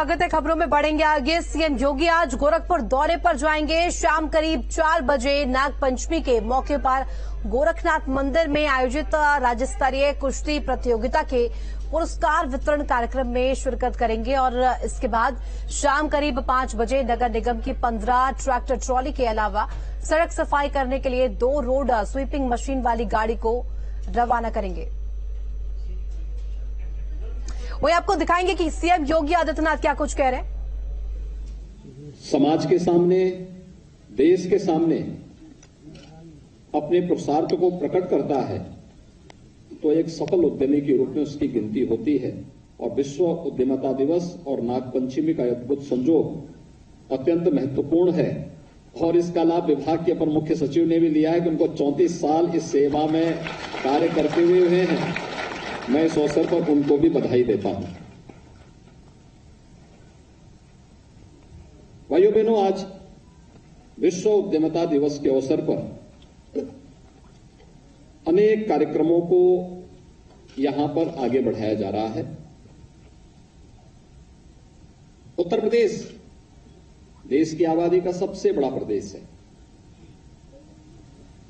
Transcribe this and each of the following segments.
स्वागत है। खबरों में बढ़ेंगे आगे। सीएम योगी आज गोरखपुर दौरे पर जाएंगे। शाम करीब 4 बजे नाग पंचमी के मौके पर गोरखनाथ मंदिर में आयोजित राज्य स्तरीय कुश्ती प्रतियोगिता के पुरस्कार वितरण कार्यक्रम में शिरकत करेंगे और इसके बाद शाम करीब 5 बजे नगर निगम की 15 ट्रैक्टर ट्रॉली के अलावा सड़क सफाई करने के लिए 2 रोड स्वीपिंग मशीन वाली गाड़ी को रवाना करेंगे। वही आपको दिखाएंगे कि सीएम योगी आदित्यनाथ क्या कुछ कह रहे हैं। समाज के सामने, देश के सामने अपने पुरुषार्थ को प्रकट करता है तो एक सफल उद्यमी के रूप में उसकी गिनती होती है। और विश्व उद्यमिता दिवस और नागपंचमी का अद्भुत संजोग अत्यंत महत्वपूर्ण है और इसका लाभ विभाग के अपर मुख्य सचिव ने भी लिया है कि उनको 34 साल इस सेवा में कार्य करते हुए हैं। मैं इस अवसर पर उनको भी बधाई देता हूं। भाइयों बहनों, आज विश्व उद्यमिता दिवस के अवसर पर अनेक कार्यक्रमों को यहां पर आगे बढ़ाया जा रहा है। उत्तर प्रदेश देश की आबादी का सबसे बड़ा प्रदेश है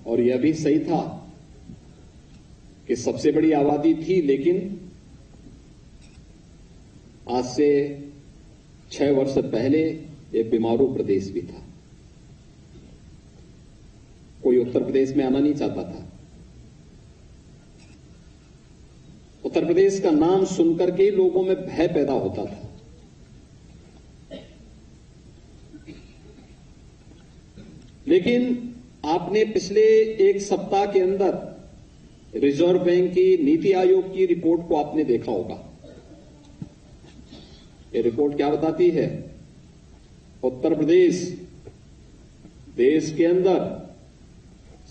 और यह भी सही था कि सबसे बड़ी आबादी थी, लेकिन आज से 6 वर्ष पहले एक बीमारू प्रदेश भी था। कोई उत्तर प्रदेश में आना नहीं चाहता था। उत्तर प्रदेश का नाम सुनकर के लोगों में भय पैदा होता था। लेकिन आपने पिछले एक सप्ताह के अंदर रिजर्व बैंक की, नीति आयोग की रिपोर्ट को आपने देखा होगा। ये रिपोर्ट क्या बताती है? उत्तर प्रदेश देश के अंदर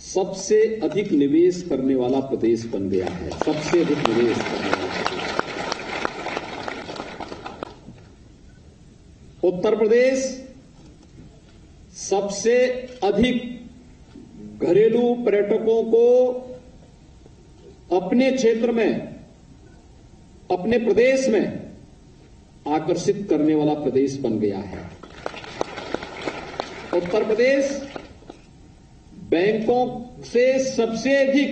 सबसे अधिक निवेश करने वाला प्रदेश बन गया है। सबसे अधिक निवेश करने वाला प्रदेश। उत्तर प्रदेश सबसे अधिक घरेलू पर्यटकों को अपने क्षेत्र में, अपने प्रदेश में आकर्षित करने वाला प्रदेश बन गया है। उत्तर प्रदेश बैंकों से सबसे अधिक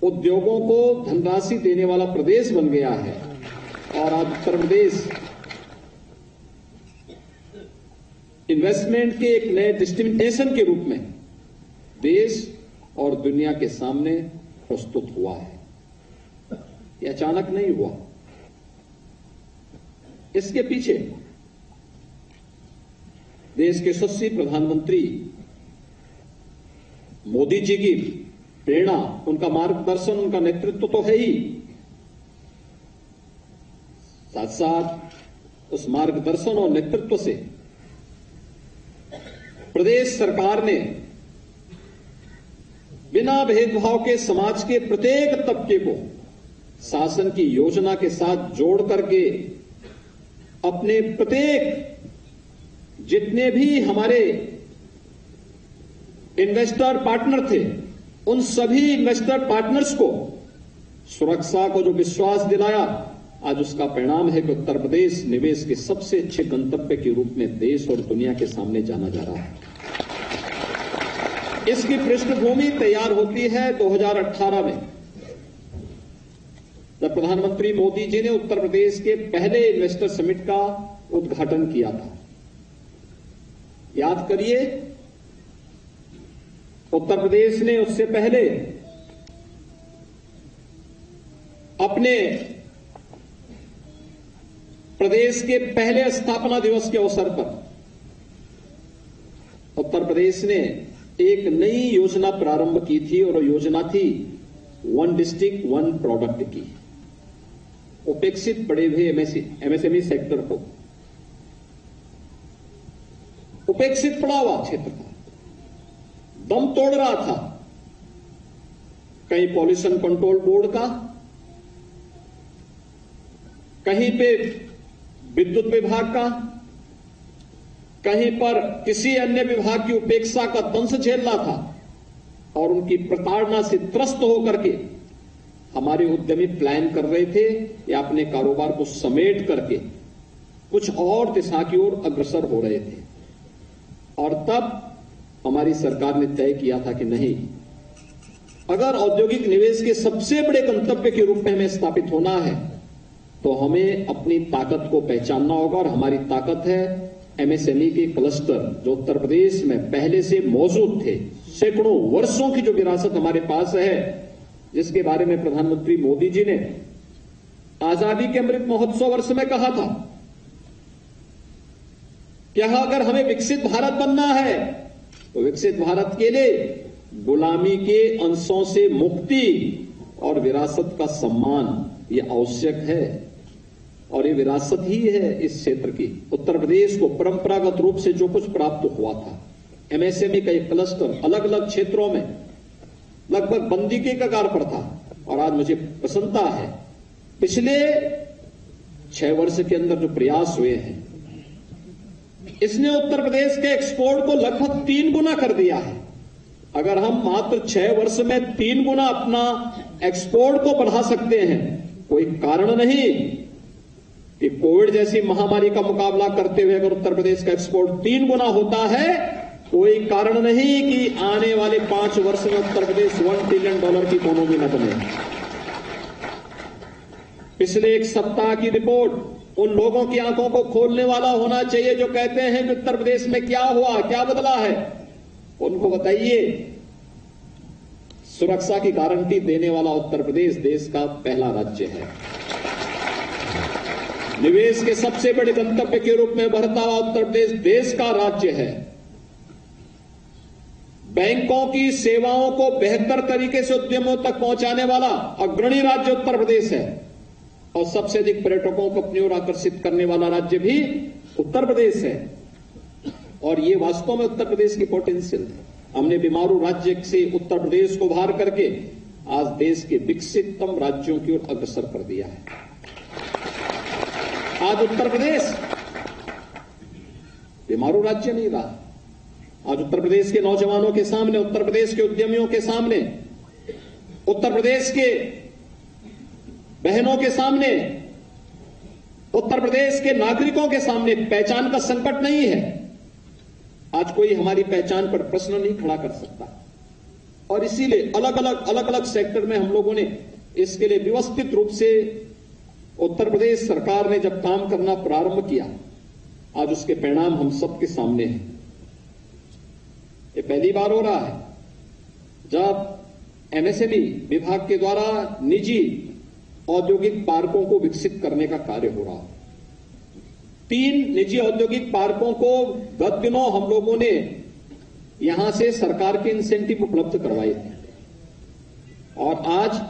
उद्योगों को धनराशि देने वाला प्रदेश बन गया है और आज उत्तर प्रदेश इन्वेस्टमेंट के एक नए डेस्टिनेशन के रूप में देश और दुनिया के सामने प्रस्तुत हुआ है। यह अचानक नहीं हुआ। इसके पीछे देश के यशस्वी प्रधानमंत्री मोदी जी की प्रेरणा, उनका मार्गदर्शन, उनका नेतृत्व तो है ही, साथ साथ उस मार्गदर्शन और नेतृत्व से प्रदेश सरकार ने बिना भेदभाव के समाज के प्रत्येक तबके को शासन की योजना के साथ जोड़ करके अपने प्रत्येक जितने भी हमारे इन्वेस्टर पार्टनर थे, उन सभी इन्वेस्टर पार्टनर्स को सुरक्षा को जो विश्वास दिलाया, आज उसका परिणाम है कि उत्तर प्रदेश निवेश के सबसे अच्छे गंतव्य के रूप में देश और दुनिया के सामने जाना जा रहा है। इसकी पृष्ठभूमि तैयार होती है 2018 में, जब प्रधानमंत्री मोदी जी ने उत्तर प्रदेश के पहले इन्वेस्टर समिट का उद्घाटन किया था। याद करिए, उत्तर प्रदेश ने उससे पहले अपने प्रदेश के पहले स्थापना दिवस के अवसर पर उत्तर प्रदेश ने एक नई योजना प्रारंभ की थी और योजना थी 1 डिस्ट्रिक्ट 1 प्रोडक्ट की। उपेक्षित पड़े हुए एमएसएमई सेक्टर को, उपेक्षित पड़ा हुआ क्षेत्र था, दम तोड़ रहा था। कहीं पॉल्यूशन कंट्रोल बोर्ड का, कहीं पे विद्युत विभाग का, कहीं पर किसी अन्य विभाग की उपेक्षा का दंश झेल रहा था और उनकी प्रताड़ना से त्रस्त होकर के हमारे उद्यमी प्लान कर रहे थे या अपने कारोबार को समेट करके कुछ और दिशा की ओर अग्रसर हो रहे थे। और तब हमारी सरकार ने तय किया था कि नहीं, अगर औद्योगिक निवेश के सबसे बड़े गंतव्य के रूप में हमें स्थापित होना है तो हमें अपनी ताकत को पहचानना होगा। और हमारी ताकत है एमएसएमई के क्लस्टर, जो उत्तर प्रदेश में पहले से मौजूद थे। सैकड़ों वर्षों की जो विरासत हमारे पास है, जिसके बारे में प्रधानमंत्री मोदी जी ने आजादी के अमृत महोत्सव वर्ष में कहा था कि अगर हमें विकसित भारत बनना है तो विकसित भारत के लिए गुलामी के अंशों से मुक्ति और विरासत का सम्मान ये आवश्यक है। और ये विरासत ही है इस क्षेत्र की। उत्तर प्रदेश को परंपरागत रूप से जो कुछ प्राप्त हुआ था, एमएसएमई का एक क्लस्टर अलग अलग क्षेत्रों में लगभग बंदी के कगार पर था। और आज मुझे प्रसन्नता है, पिछले 6 वर्ष के अंदर जो प्रयास हुए हैं, इसने उत्तर प्रदेश के एक्सपोर्ट को लगभग 3 गुना कर दिया है। अगर हम मात्र 6 वर्ष में 3 गुना अपना एक्सपोर्ट को बढ़ा सकते हैं, कोई कारण नहीं कि कोविड जैसी महामारी का मुकाबला करते हुए अगर उत्तर प्रदेश का एक्सपोर्ट 3 गुना होता है, कोई कारण नहीं कि आने वाले 5 वर्ष में उत्तर प्रदेश $1 ट्रिलियन की इकोनॉमी न बने। पिछले एक सप्ताह की रिपोर्ट उन लोगों की आंखों को खोलने वाला होना चाहिए जो कहते हैं कि उत्तर प्रदेश में क्या हुआ, क्या बदला है। उनको बताइए, सुरक्षा की गारंटी देने वाला उत्तर प्रदेश देश का पहला राज्य है। निवेश के सबसे बड़े गंतव्य के रूप में बढ़ता हुआ उत्तर प्रदेश देश का राज्य है। बैंकों की सेवाओं को बेहतर तरीके से उद्यमियों तक पहुंचाने वाला अग्रणी राज्य उत्तर प्रदेश है। और सबसे अधिक पर्यटकों को अपनी ओर आकर्षित करने वाला राज्य भी उत्तर प्रदेश है। और ये वास्तव में उत्तर प्रदेश की पोटेंशियल है। हमने बीमारू राज्य से उत्तर प्रदेश को बाहर करके आज देश के विकसिततम राज्यों की ओर अग्रसर कर दिया है। आज उत्तर प्रदेश बीमारू राज्य नहीं रहा। आज उत्तर प्रदेश के नौजवानों के सामने, उत्तर प्रदेश के उद्यमियों के सामने, उत्तर प्रदेश के बहनों के सामने, उत्तर प्रदेश के नागरिकों के सामने पहचान का संकट नहीं है। आज कोई हमारी पहचान पर प्रश्न नहीं खड़ा कर सकता। और इसीलिए अलग अलग सेक्टर में हम लोगों ने इसके लिए व्यवस्थित रूप से उत्तर प्रदेश सरकार ने जब काम करना प्रारंभ किया, आज उसके परिणाम हम सबके सामने हैं। ये पहली बार हो रहा है जब एमएसएमई विभाग के द्वारा निजी औद्योगिक पार्कों को विकसित करने का कार्य हो रहा है। 3 निजी औद्योगिक पार्कों को गत दिनों हम लोगों ने यहां से सरकार के इंसेंटिव उपलब्ध करवाए थे। और आज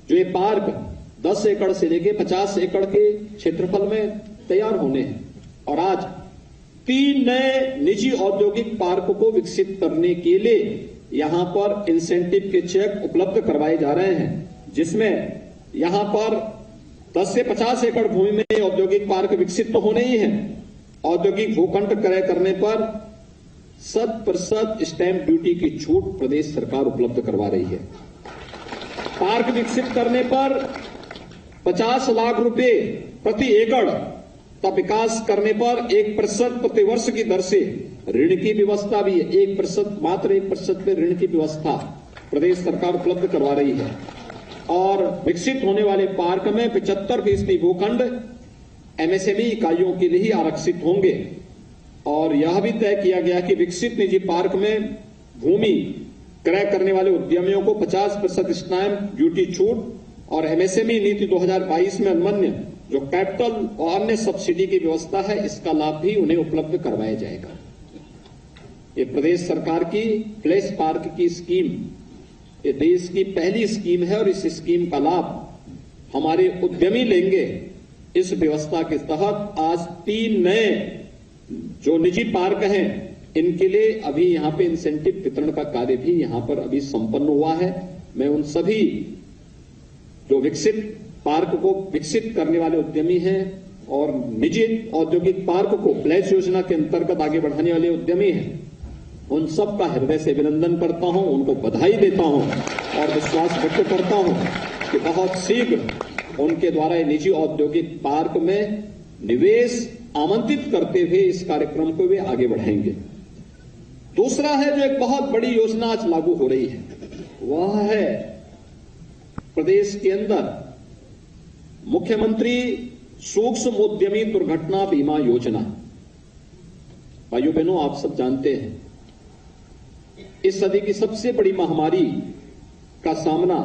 जो ये पार्क 10 एकड़ से लेकर 50 एकड़ के क्षेत्रफल में तैयार होने हैं। और आज 3 नए निजी औद्योगिक पार्क को विकसित करने के लिए यहां पर इंसेंटिव के चेक उपलब्ध करवाए जा रहे हैं, जिसमें यहां पर 10 से 50 एकड़ भूमि में औद्योगिक पार्क विकसित तो होने ही है। औद्योगिक भूखंड क्रय करने पर 100% स्टैंप ड्यूटी की छूट प्रदेश सरकार उपलब्ध करवा रही है। पार्क विकसित करने पर 50 लाख रुपए प्रति एकड़ का विकास करने पर 1% प्रति वर्ष की दर से ऋण की व्यवस्था भी है। 1%, मात्र 1% पे ऋण की व्यवस्था प्रदेश सरकार उपलब्ध करवा रही है। और विकसित होने वाले पार्क में 75% भूखंड एमएसएमई इकाइयों के लिए ही आरक्षित होंगे। और यह भी तय किया गया कि विकसित निजी पार्क में भूमि क्रय करने वाले उद्यमियों को 50% स्टैंप ड्यूटी छूट और एमएसएमई नीति 2022 में अन्वन्य जो कैपिटल और अन्य सब्सिडी की व्यवस्था है, इसका लाभ भी उन्हें उपलब्ध करवाया जाएगा। ये प्रदेश सरकार की प्लेस पार्क की स्कीम, ये देश की पहली स्कीम है और इस स्कीम का लाभ हमारे उद्यमी लेंगे। इस व्यवस्था के तहत आज 3 नए जो निजी पार्क हैं, इनके लिए अभी यहां पे इंसेंटिव वितरण का कार्य भी यहां पर अभी संपन्न हुआ है। मैं उन सभी जो विकसित पार्क को विकसित करने वाले उद्यमी हैं और निजी औद्योगिक पार्क को प्लेस योजना के अंतर्गत आगे बढ़ाने वाले उद्यमी हैं, उन सब का हृदय से अभिनंदन करता हूं, उनको बधाई देता हूं और विश्वास व्यक्त करता हूं कि बहुत शीघ्र उनके द्वारा निजी औद्योगिक पार्क में निवेश आमंत्रित करते हुए इस कार्यक्रम को वे आगे बढ़ाएंगे। दूसरा है जो एक बहुत बड़ी योजना आज लागू हो रही है, वह है प्रदेश के अंदर मुख्यमंत्री सूक्ष्म उद्यमी दुर्घटना बीमा योजना। भाइयों बहनों, आप सब जानते हैं इस सदी की सबसे बड़ी महामारी का सामना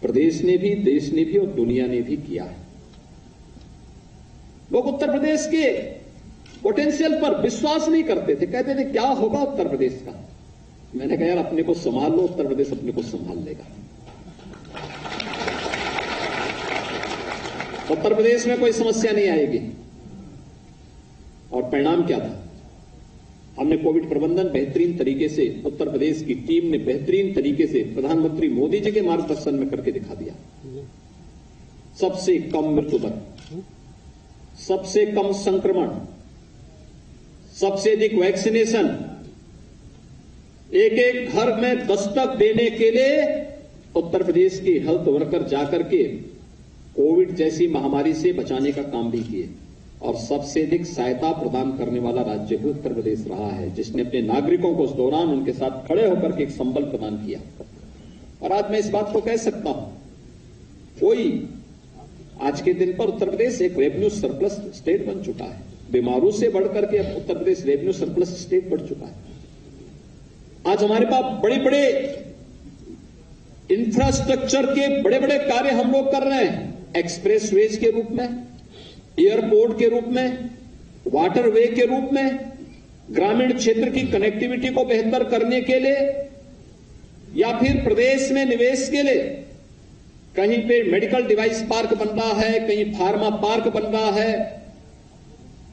प्रदेश ने भी, देश ने भी और दुनिया ने भी किया है। लोग उत्तर प्रदेश के पोटेंशियल पर विश्वास नहीं करते थे, कहते थे क्या होगा उत्तर प्रदेश का। मैंने कहा यार अपने को संभाल लो, उत्तर प्रदेश अपने को संभाल लेगा। उत्तर प्रदेश में कोई समस्या नहीं आएगी। और परिणाम क्या था? हमने कोविड प्रबंधन बेहतरीन तरीके से, उत्तर प्रदेश की टीम ने बेहतरीन तरीके से प्रधानमंत्री मोदी जी के मार्गदर्शन में करके दिखा दिया। सबसे कम मृत्यु दर, सबसे कम संक्रमण, सबसे अधिक वैक्सीनेशन, एक एक घर में दस्तक देने के लिए उत्तर प्रदेश के हेल्थ वर्कर जाकर के कोविड जैसी महामारी से बचाने का काम भी किए। और सबसे अधिक सहायता प्रदान करने वाला राज्य भी उत्तर प्रदेश रहा है, जिसने अपने नागरिकों को उस दौरान उनके साथ खड़े होकर के एक संबल प्रदान किया। और आज मैं इस बात को कह सकता हूं, कोई आज के दिन पर उत्तर प्रदेश एक रेवेन्यू सरप्लस स्टेट बन चुका है। बीमारू से बढ़कर के अब Uttar Pradesh revenue surplus state बढ़ चुका है। आज हमारे पास बड़े बड़े इंफ्रास्ट्रक्चर के बड़े बड़े कार्य हम लोग कर रहे हैं, एक्सप्रेसवेज के रूप में, एयरपोर्ट के रूप में, वाटरवे के रूप में, ग्रामीण क्षेत्र की कनेक्टिविटी को बेहतर करने के लिए, या फिर प्रदेश में निवेश के लिए। कहीं पे मेडिकल डिवाइस पार्क बन रहा है, कहीं फार्मा पार्क बन रहा है,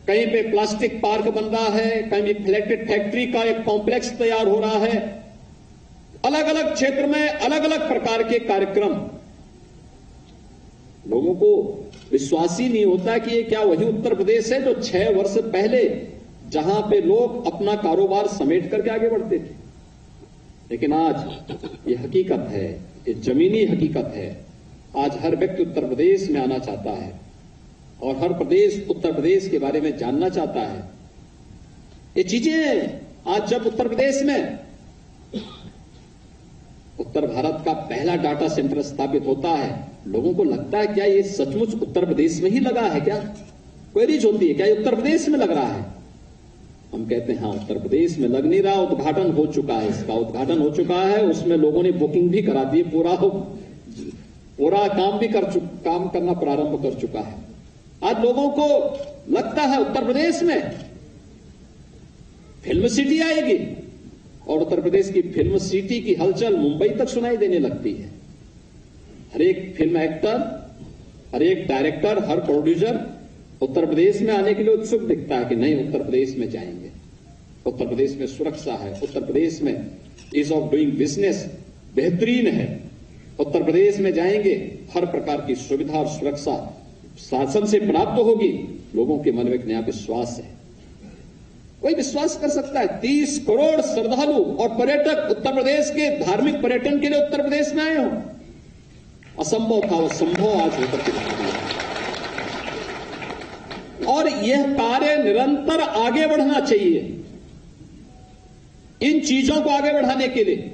कहीं पे प्लास्टिक पार्क बन रहा है, कहीं फ्लैटेड फैक्ट्री का एक कॉम्प्लेक्स तैयार हो रहा है। अलग अलग क्षेत्र में अलग अलग प्रकार के कार्यक्रम। लोगों को विश्वास ही नहीं होता कि ये क्या वही उत्तर प्रदेश है जो 6 वर्ष पहले जहां पे लोग अपना कारोबार समेट करके आगे बढ़ते थे। लेकिन आज ये हकीकत है, ये जमीनी हकीकत है। आज हर व्यक्ति उत्तर प्रदेश में आना चाहता है और हर प्रदेश उत्तर प्रदेश के बारे में जानना चाहता है। ये चीजें आज जब उत्तर प्रदेश में उत्तर भारत का पहला डाटा सेंटर स्थापित होता है, लोगों को लगता है क्या ये सचमुच उत्तर प्रदेश में ही लगा है क्या? क्वेरीज होती है क्या ये उत्तर प्रदेश में लग रहा है? हम कहते हैं हाँ, उत्तर प्रदेश में लग नहीं रहा, उद्घाटन हो चुका है, इसका उद्घाटन हो चुका है। उसमें लोगों ने बुकिंग भी करा दी, पूरा काम करना प्रारंभ कर चुका है। आज लोगों को लगता है उत्तर प्रदेश में फिल्म सिटी आएगी, और उत्तर प्रदेश की फिल्म सिटी की हलचल मुंबई तक सुनाई देने लगती है। हर एक फिल्म एक्टर, हर एक डायरेक्टर, हर प्रोड्यूसर उत्तर प्रदेश में आने के लिए उत्सुक दिखता है कि नहीं उत्तर प्रदेश में जाएंगे, उत्तर प्रदेश में सुरक्षा है, उत्तर प्रदेश में ईज ऑफ डूइंग बिजनेस बेहतरीन है, उत्तर प्रदेश में जाएंगे हर प्रकार की सुविधा और सुरक्षा शासन से प्राप्त होगी। लोगों के मन में एक नया विश्वास है। कोई विश्वास कर सकता है 30 करोड़ श्रद्धालु और पर्यटक उत्तर प्रदेश के धार्मिक पर्यटन के लिए उत्तर प्रदेश में आए हों? असंभव था, वो संभव आज होकर के दिखा दिया। और यह कार्य निरंतर आगे बढ़ना चाहिए। इन चीजों को आगे बढ़ाने के लिए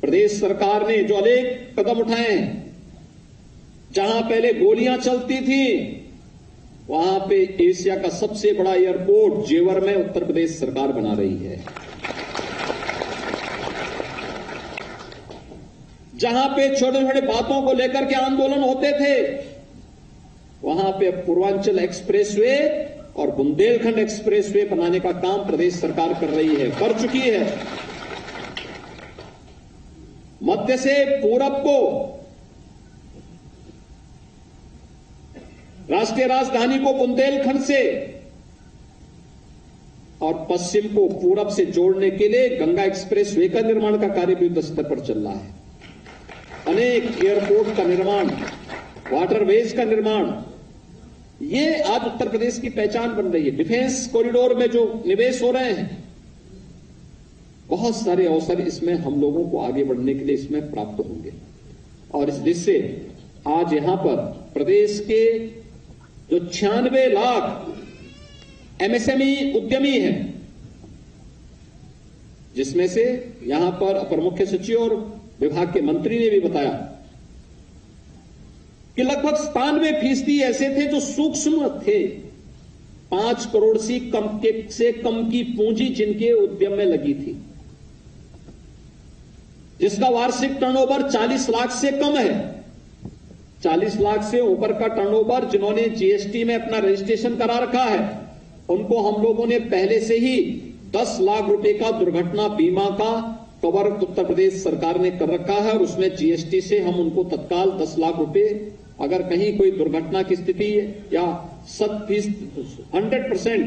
प्रदेश सरकार ने जो अनेक कदम उठाए हैं, जहां पहले गोलियां चलती थी, वहां पे एशिया का सबसे बड़ा एयरपोर्ट जेवर में उत्तर प्रदेश सरकार बना रही है। जहां पे छोटे छोटे बातों को लेकर के आंदोलन होते थे, वहां पे पूर्वांचल एक्सप्रेसवे और बुंदेलखंड एक्सप्रेसवे बनाने का काम प्रदेश सरकार कर रही है, कर चुकी है। मध्य से पूरब को राष्ट्रीय राजधानी को बुंदेलखंड से और पश्चिम को पूरब से जोड़ने के लिए गंगा एक्सप्रेसवे का निर्माण का कार्य भी युद्ध स्तर पर चल रहा है। अनेक एयरपोर्ट का निर्माण, वाटरवेज का निर्माण, ये आज उत्तर प्रदेश की पहचान बन रही है। डिफेंस कॉरिडोर में जो निवेश हो रहे हैं, बहुत सारे अवसर इसमें हम लोगों को आगे बढ़ने के लिए इसमें प्राप्त होंगे। और इस दृष्टि से आज यहां पर प्रदेश के जो 96 लाख एमएसएमई उद्यमी हैं, जिसमें से यहां पर अपर मुख्य सचिव और विभाग के मंत्री ने भी बताया कि लगभग 97% ऐसे थे जो सूक्ष्म थे, 5 करोड़ से कम की पूंजी जिनके उद्यम में लगी थी, जिसका वार्षिक टर्नओवर 40 लाख से कम है। 40 लाख से ऊपर का टर्नओवर जिन्होंने जीएसटी में अपना रजिस्ट्रेशन करा रखा है, उनको हम लोगों ने पहले से ही 10 लाख रुपए का दुर्घटना बीमा का कवर उत्तर प्रदेश सरकार ने कर रखा है, और उसमें जीएसटी से हम उनको तत्काल 10 लाख रुपए, अगर कहीं कोई दुर्घटना की स्थिति है या 100%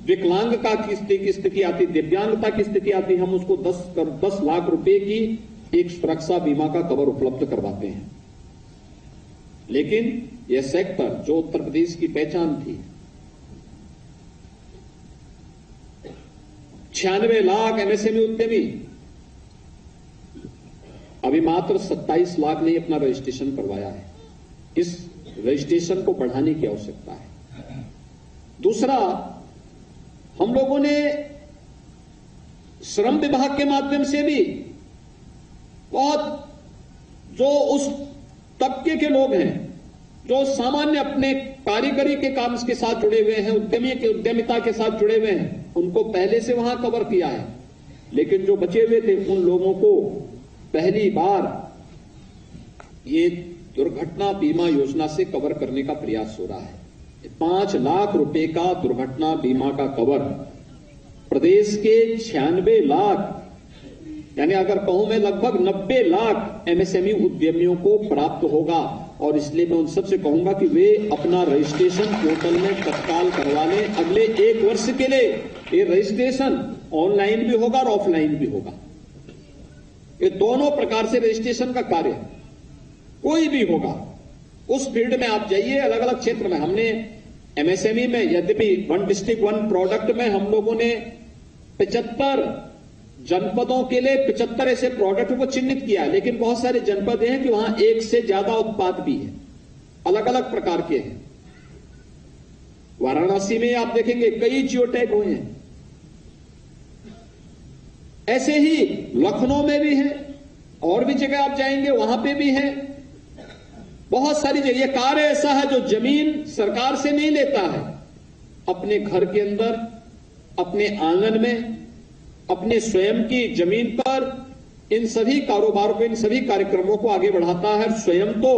विकलांगता की स्थिति आती, दिव्यांगता की स्थिति आती, हम उसको 10 लाख रुपए की एक सुरक्षा बीमा का कवर उपलब्ध करवाते हैं। लेकिन यह सेक्टर जो उत्तर प्रदेश की पहचान थी, 96 लाख एमएसएमई उद्यमी, अभी मात्र 27 लाख ने अपना रजिस्ट्रेशन करवाया है। इस रजिस्ट्रेशन को बढ़ाने की आवश्यकता है। दूसरा, हम लोगों ने श्रम विभाग के माध्यम से भी बहुत जो उस तबके के लोग हैं जो सामान्य अपने कारीगरी के काम के साथ जुड़े हुए हैं, उद्यमिता के साथ जुड़े हुए हैं, उनको पहले से वहां कवर किया है। लेकिन जो बचे हुए थे उन लोगों को पहली बार ये दुर्घटना बीमा योजना से कवर करने का प्रयास हो रहा है। 5 लाख रुपए का दुर्घटना बीमा का कवर प्रदेश के 96 लाख, यानी अगर कहूं मैं लगभग 90 लाख एमएसएमई उद्यमियों को प्राप्त होगा। और इसलिए मैं उन सबसे कहूंगा कि वे अपना रजिस्ट्रेशन पोर्टल में तत्काल करवा लें। अगले 1 वर्ष के लिए ये रजिस्ट्रेशन ऑनलाइन भी होगा और ऑफलाइन भी होगा। ये दोनों प्रकार से रजिस्ट्रेशन का कार्य कोई भी होगा, उस फील्ड में आप जाइए। अलग अलग क्षेत्र में हमने एमएसएमई में, यद्यपि 1 डिस्ट्रिक्ट 1 प्रोडक्ट में हम लोगों ने 75 जनपदों के लिए 75 ऐसे प्रोडक्ट को चिन्हित किया, लेकिन बहुत सारे जनपद हैं कि वहां 1 से ज्यादा उत्पाद भी है, अलग अलग प्रकार के हैं। वाराणसी में आप देखेंगे कई जियो टैग हुए हैं, ऐसे ही लखनऊ में भी है, और भी जगह आप जाएंगे वहां पे भी है। बहुत सारी जगह ये कार्य ऐसा है जो जमीन सरकार से नहीं लेता है, अपने घर के अंदर, अपने आंगन में, अपने स्वयं की जमीन पर इन सभी कारोबारों को, इन सभी कार्यक्रमों को आगे बढ़ाता है। स्वयं तो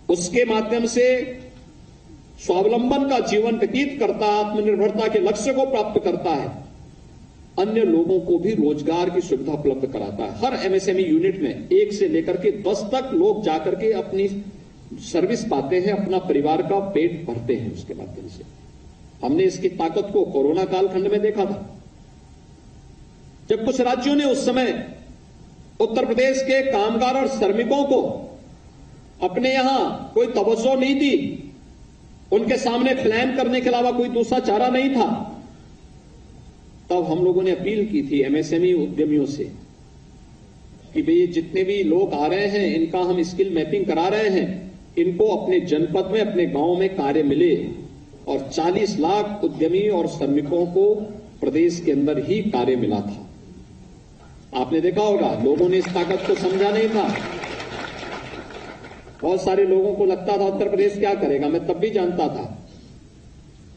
उसके माध्यम से स्वावलंबन का जीवन व्यतीत करता है, आत्मनिर्भरता के लक्ष्य को प्राप्त करता है, अन्य लोगों को भी रोजगार की सुविधा उपलब्ध कराता है। हर एमएसएमई यूनिट में 1 से लेकर के 10 तक लोग जाकर के अपनी सर्विस पाते हैं, अपना परिवार का पेट भरते हैं उसके माध्यम से। हमने इसकी ताकत को कोरोना कालखंड में देखा था, जब कुछ राज्यों ने उस समय उत्तर प्रदेश के कामगार और श्रमिकों को अपने यहां कोई तवज्जो नहीं दी, उनके सामने प्लान करने के अलावा कोई दूसरा चारा नहीं था, तब हम लोगों ने अपील की थी एमएसएमई उद्यमियों से कि भई जितने भी लोग आ रहे हैं इनका हम स्किल मैपिंग करा रहे हैं, इनको अपने जनपद में, अपने गांव में कार्य मिले। और 40 लाख उद्यमी और श्रमिकों को प्रदेश के अंदर ही कार्य मिला था। आपने देखा होगा, लोगों ने इस ताकत को समझा नहीं था। बहुत सारे लोगों को लगता था उत्तर प्रदेश क्या करेगा, मैं तब भी जानता था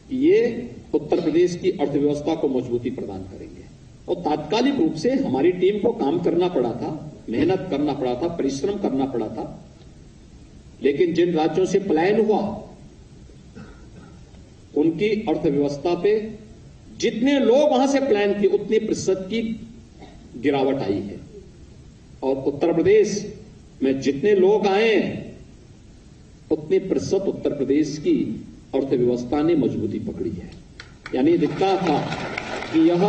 कि ये उत्तर प्रदेश की अर्थव्यवस्था को मजबूती प्रदान करेंगे। और तात्कालिक रूप से हमारी टीम को काम करना पड़ा था, मेहनत करना पड़ा था, परिश्रम करना पड़ा था। लेकिन जिन राज्यों से पलायन हुआ उनकी अर्थव्यवस्था पे जितने लोग वहां से पलायन किए उतने प्रतिशत की गिरावट आई है। और उत्तर प्रदेश में जितने लोग आए उतने प्रतिशत उत्तर प्रदेश की अर्थव्यवस्था ने मजबूती पकड़ी है। यानी दिखता था कि यह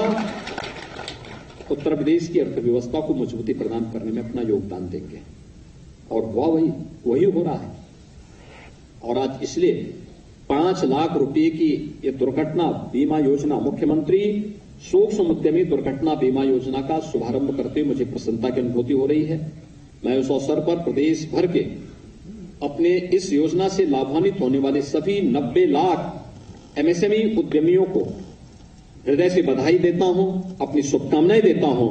उत्तर प्रदेश की अर्थव्यवस्था को मजबूती प्रदान करने में अपना योगदान देंगे, और वही हो रहा है। और आज इसलिए 5 लाख रुपए की यह दुर्घटना बीमा योजना, मुख्यमंत्री सूक्ष्म उद्यमी दुर्घटना बीमा योजना का शुभारंभ करते हुए मुझे प्रसन्नता की अनुभूति हो रही है। मैं उस अवसर पर प्रदेश भर के अपने इस योजना से लाभान्वित होने वाले सभी 90 लाख एमएसएमई उद्यमियों को हृदय से बधाई देता हूं, अपनी शुभकामनाएं देता हूं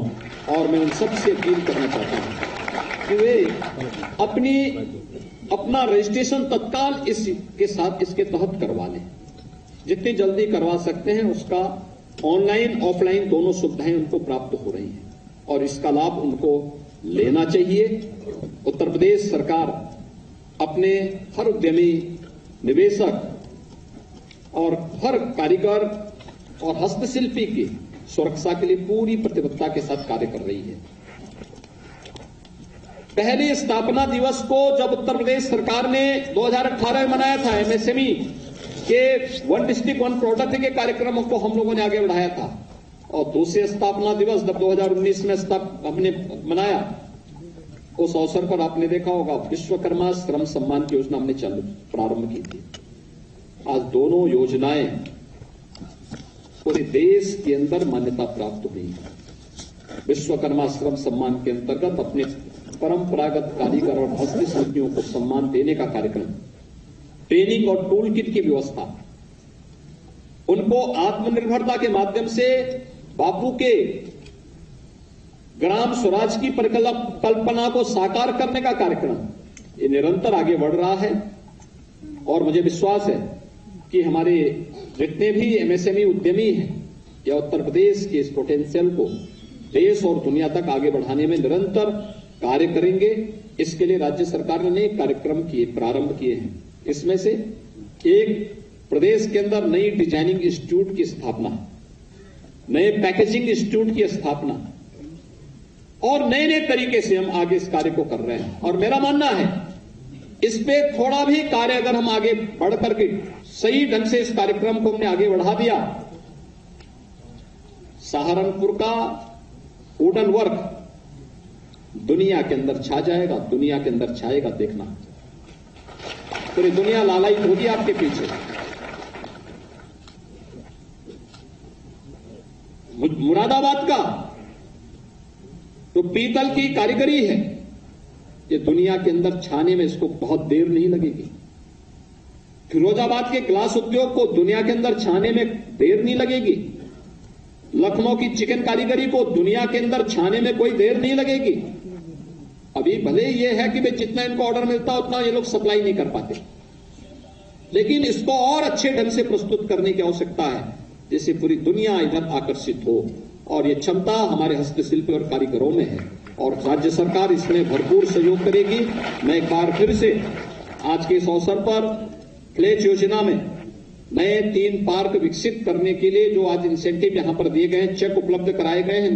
और मैं उन सबसे अपील करना चाहता हूं कि वे अपना रजिस्ट्रेशन तत्काल इसके तहत करवा लें। जितनी जल्दी करवा सकते हैं उसका ऑनलाइन ऑफलाइन दोनों सुविधाएं उनको प्राप्त हो रही हैं और इसका लाभ उनको लेना चाहिए। उत्तर प्रदेश सरकार अपने हर उद्यमी, निवेशक और हर कारीगर और हस्तशिल्पी की सुरक्षा के लिए पूरी प्रतिबद्धता के साथ कार्य कर रही है। पहले स्थापना दिवस को जब उत्तर प्रदेश सरकार ने 2018 में मनाया था, एमएसएमई के वन डिस्ट्रिक्ट वन प्रोडक्ट के कार्यक्रमों को हम लोगों ने आगे बढ़ाया था और दूसरे स्थापना दिवस जब 2019 में हमने मनाया, उस अवसर पर आपने देखा होगा विश्वकर्मा श्रम सम्मान की योजना हमने प्रारंभ की थी। आज दोनों योजनाएं पूरे देश के अंदर मान्यता प्राप्त हुई है। विश्वकर्मा श्रम सम्मान के अंतर्गत अपने परंपरागत कारीगर और हस्तशिल्पियों को सम्मान देने का कार्यक्रम, ट्रेनिंग और टूल किट की व्यवस्था, उनको आत्मनिर्भरता के माध्यम से बापू के ग्राम स्वराज की परिकल्पना को साकार करने का कार्यक्रम, ये निरंतर आगे बढ़ रहा है और मुझे विश्वास है कि हमारे जितने भी एमएसएमई उद्यमी हैं या उत्तर प्रदेश के इस पोटेंशियल को देश और दुनिया तक आगे बढ़ाने में निरंतर कार्य करेंगे। इसके लिए राज्य सरकार ने नए कार्यक्रम प्रारंभ किए हैं। इसमें से एक, प्रदेश के अंदर नई डिजाइनिंग इंस्टीट्यूट की स्थापना, नए पैकेजिंग इंस्टीट्यूट की स्थापना और नए नए तरीके से हम आगे इस कार्य को कर रहे हैं और मेरा मानना है इस पे थोड़ा भी कार्य अगर हम आगे बढ़ करके सही ढंग से इस कार्यक्रम को हमने आगे बढ़ा दिया, सहारनपुर का वुडन वर्क दुनिया के अंदर छा जाएगा, दुनिया के अंदर छाएगा। देखना, पूरी दुनिया लालायित होगी आपके पीछे। मुरादाबाद का तो पीतल की कारीगरी है, ये दुनिया के अंदर छाने में इसको बहुत देर नहीं लगेगी। फिरोजाबाद के ग्लास उद्योग को दुनिया के अंदर छाने में देर नहीं लगेगी। लखनऊ की चिकन कारीगरी को दुनिया के अंदर छाने में कोई देर नहीं लगेगी। अभी भले ही यह है कि वे जितना इनको ऑर्डर मिलता उतना ये लोग सप्लाई नहीं कर पाते, लेकिन इसको और अच्छे ढंग से प्रस्तुत करने की आवश्यकता है जिससे पूरी दुनिया इधर आकर्षित हो और ये क्षमता हमारे हस्तशिल्पी और कारीगरों में है और राज्य सरकार इसमें भरपूर सहयोग करेगी। मैं एक बार फिर से आज के इस अवसर पर फ्लैच योजना में नए 3 पार्क विकसित करने के लिए जो आज इंसेंटिव यहां पर दिए गए हैं, चेक उपलब्ध कराए गए हैं,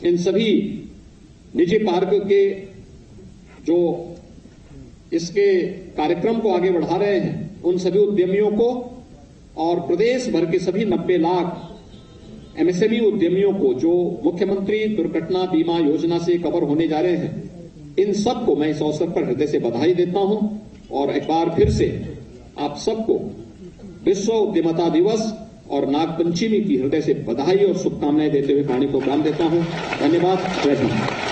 इन सभी निजी पार्क के जो इसके कार्यक्रम को आगे बढ़ा रहे हैं उन सभी उद्यमियों को और प्रदेश भर के सभी 90 लाख एमएसएमई उद्यमियों को जो मुख्यमंत्री दुर्घटना बीमा योजना से कवर होने जा रहे हैं, इन सबको मैं इस अवसर पर हृदय से बधाई देता हूं और एक बार फिर से आप सबको विश्व उद्यमिता दिवस और नागपंचमी की हृदय से बधाई और शुभकामनाएं देते हुए वाणी को विराम देता हूं। धन्यवाद। जय हिंद।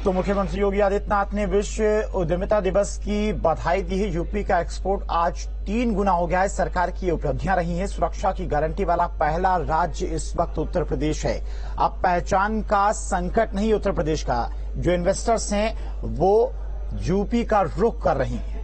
तो मुख्यमंत्री योगी आदित्यनाथ ने विश्व उद्यमिता दिवस की बधाई दी है। यूपी का एक्सपोर्ट आज 3 गुना हो गया है। सरकार की उपलब्धियां रही हैं। सुरक्षा की गारंटी वाला पहला राज्य इस वक्त उत्तर प्रदेश है। अब पहचान का संकट नहीं उत्तर प्रदेश का, जो इन्वेस्टर्स हैं वो यूपी का रुख कर रही हैं।